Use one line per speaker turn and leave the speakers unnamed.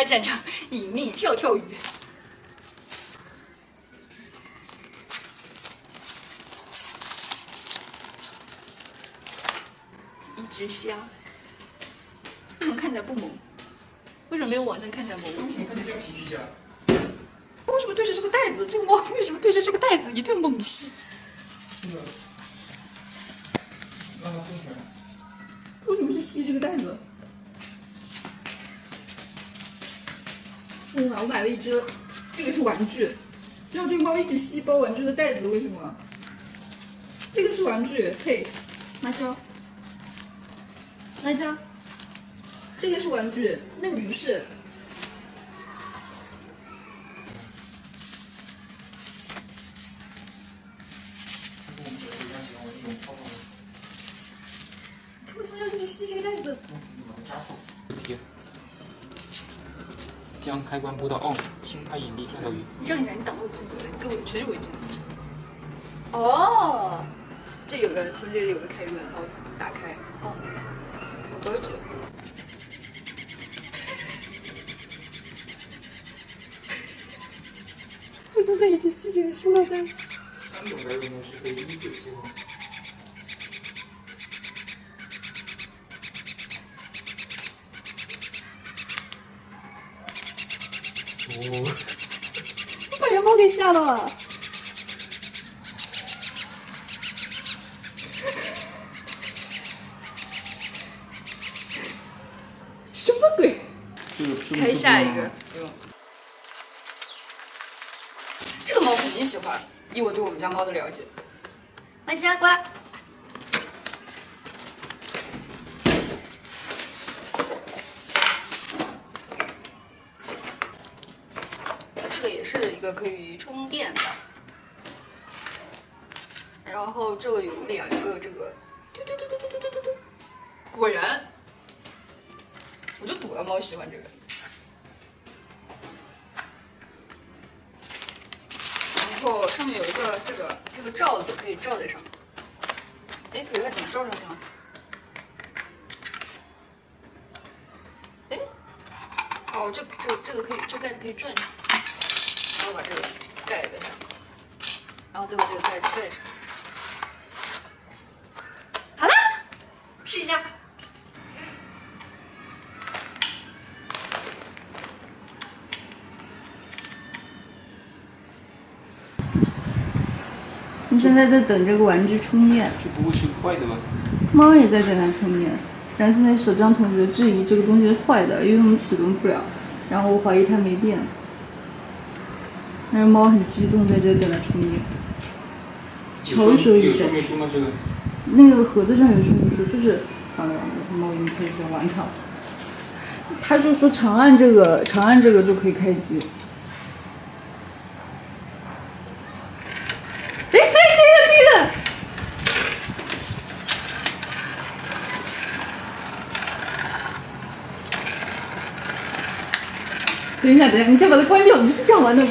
在战场隐秘跳跳鱼。一支香，为什么看起来不萌？为什么没有网上看起来萌？
为什么看起来像皮皮虾？
为什么对着这个袋子？这个猫为什么对着这个袋子一顿猛吸？
让它动起来。
为什么是吸这个袋子？疯了！我买了一只，这个是玩具，然后这个猫一直吸包玩具的袋子，为什么？这个是玩具，嘿，麻椒，麻椒，这个是玩具，那个不是。为什么要一直吸这个袋子？
将开关拨到 on， 轻拍引力跳跳鱼。
你让一下，你挡到我镜头了，各位全是我镜头。哦，这有个从这里有个开关，哦，打开，哦，我高级。为什么在一直吸这个塑料袋？3
种来源模式可以依次切换。哦，
把人猫给吓到了。什么鬼？开下一个，不用。这个猫肯定喜欢，以我对我们家猫的了解。欢迎乖。这个也是一个可以充电的，然后这个有2个这个，嘟嘟嘟嘟嘟嘟嘟嘟，果然，我就赌了猫喜欢这个。然后上面有一个这个罩子可以罩在上面，哎，可是它怎么罩上去呢？哎，哦，这个可以，这盖子可以转一下。然后把这个盖在上，然后再把这个盖子盖上。好啦，试一下。你现在在等这个玩具充电，
这不会是坏的吧？
猫也在等它充电。然后现在首张同学质疑这个东西是坏的，因为我们启动不了，然后我怀疑它没电。但是猫很激动，在这等它充电。巧手一
有说明书吗？这个？
那个盒子上有说明书，就是猫已经开始玩它了。他就说长按这个就可以开机。哎，可以了！等一下，你先把它关掉，不是这样玩的，